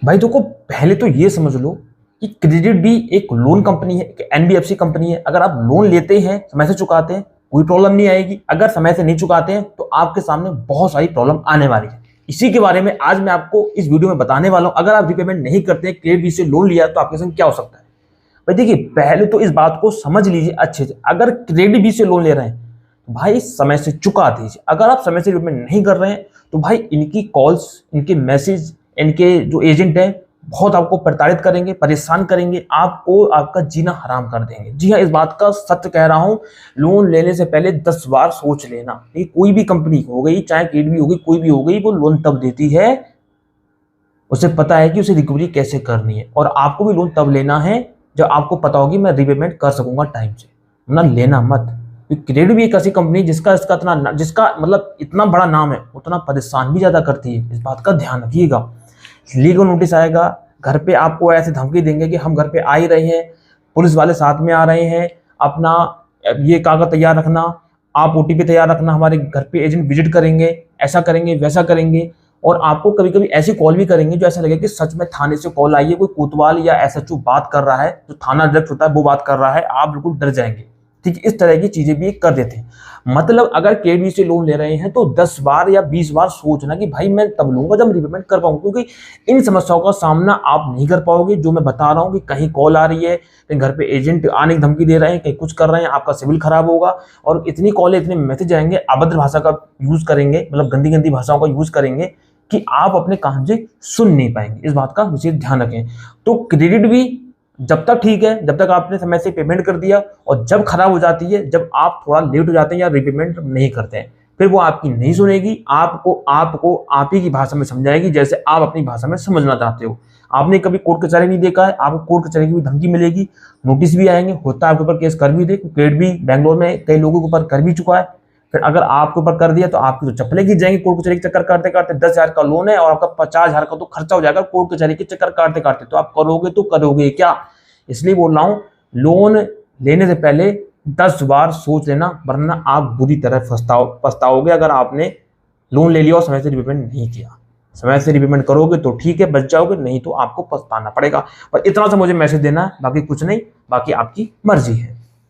भाई देखो, पहले तो ये समझ लो कि क्रेडिट भी एक लोन कंपनी है, एक एनबीएफसी कंपनी है। अगर आप लोन लेते हैं, समय से चुकाते हैं, कोई प्रॉब्लम नहीं आएगी। अगर समय से नहीं चुकाते हैं तो आपके सामने बहुत सारी प्रॉब्लम आने वाली है। इसी के बारे में आज मैं आपको इस वीडियो में बताने वाला हूं। अगर आप रिपेमेंट नहीं करते हैं, क्रेडिट बी से लोन लिया, तो आपके संग क्या हो सकता है। भाई देखिए, पहले तो इस बात को समझ लीजिए अच्छे से। अगर क्रेडिट बी से लोन ले रहे हैं तो भाई समय से चुका दीजिए। अगर आप समय से रिपेमेंट नहीं कर रहे हैं तो भाई इनकी कॉल्स, इनके मैसेज, इनके जो एजेंट हैं बहुत आपको प्रताड़ित करेंगे, परेशान करेंगे, आपको आपका जीना हराम कर देंगे। जी हाँ, इस बात का सत्य कह रहा हूं। लोन लेने से पहले 10 बार सोच लेना। ये कोई भी कंपनी हो गई, चाहे क्रेडिट भी हो गई, कोई भी हो गई, वो लोन तब देती है उसे पता है कि उसे रिकवरी कैसे करनी है। और आपको भी लोन तब लेना है जब आपको पता होगी मैं रिपेमेंट कर सकूंगा टाइम से, वरना लेना मत। क्रेडिट भी एक ऐसी कंपनी जिसका मतलब इतना बड़ा नाम है, उतना परेशान भी ज्यादा करती है। इस बात का ध्यान रखिएगा। लीगल नोटिस आएगा, घर पे आपको ऐसे धमकी देंगे कि हम घर पे आ ही रहे हैं, पुलिस वाले साथ में आ रहे हैं, अपना ये कागज तैयार रखना, आप ओटीपी तैयार रखना, हमारे घर पे एजेंट विजिट करेंगे, ऐसा करेंगे, वैसा करेंगे। और आपको कभी कभी ऐसी कॉल भी करेंगे जो ऐसा लगे कि सच में थाने से कॉल आई है, कोई कोतवाल या एसएचओ बात कर रहा है, जो थाना अध्यक्ष होता है वो बात कर रहा है, आप बिल्कुल डर जाएंगे। ठीक है, इस तरह की चीजें भी कर देते हैं। मतलब अगर केडबी से लोन ले रहे हैं तो 10 बार या 20 बार सोचना कि भाई मैं तब लूंगा जब रिपेमेंट कर पाऊंगा, क्योंकि इन समस्याओं का सामना आप नहीं कर पाओगे। जो मैं बता रहा हूँ कि कहीं कॉल आ रही है, कहीं घर पे एजेंट आने की धमकी दे रहे हैं, कहीं कुछ कर रहे हैं, आपका सिविल खराब होगा। और इतनी कॉल, इतने मैसेज आएंगे, अभद्र भाषा का यूज करेंगे, मतलब गंदी गंदी भाषाओं का यूज करेंगे कि आप अपने काम से सुन नहीं पाएंगे। इस बात का विशेष ध्यान रखें। तो क्रेडिट भी जब तक ठीक है, जब तक आपने समय से पेमेंट कर दिया, और जब खराब हो जाती है, जब आप थोड़ा लेट हो जाते हैं या रिपेमेंट नहीं करते हैं, फिर वो आपकी नहीं सुनेगी। आपको आपको आप ही की भाषा में समझाएगी, जैसे आप अपनी भाषा में समझना चाहते हो। आपने कभी कोर्ट कचहरी नहीं देखा है, आपको कोर्ट कचहरी की भी धमकी मिलेगी, नोटिस भी आएंगे, होता है आपके ऊपर केस कर भी दे। क्रेडिट भी बैंगलोर में कई लोगों के ऊपर कर भी चुका है। फिर अगर आपके ऊपर कर दिया तो आपकी तो चप्पलें खींच जाएंगी। कोर्ट कचहरी के चक्कर काटते काटते 10,000 का लोन है और आपका 50,000 का तो खर्चा हो जाएगा कोर्ट कचहरी के चक्कर काटते काटते। तो आप करोगे तो करोगे क्या। इसलिए बोल रहा हूं, लोन लेने से पहले 10 बार सोच लेना, वरना आप बुरी तरह पछताओगे। अगर आपने लोन ले लिया और समय से रिपेमेंट नहीं किया, समय से रिपेमेंट करोगे तो ठीक है, बच जाओगे, नहीं तो आपको पछताना पड़ेगा। पर इतना सा मुझे मैसेज देना है, बाकी कुछ नहीं, बाकी आपकी मर्जी है।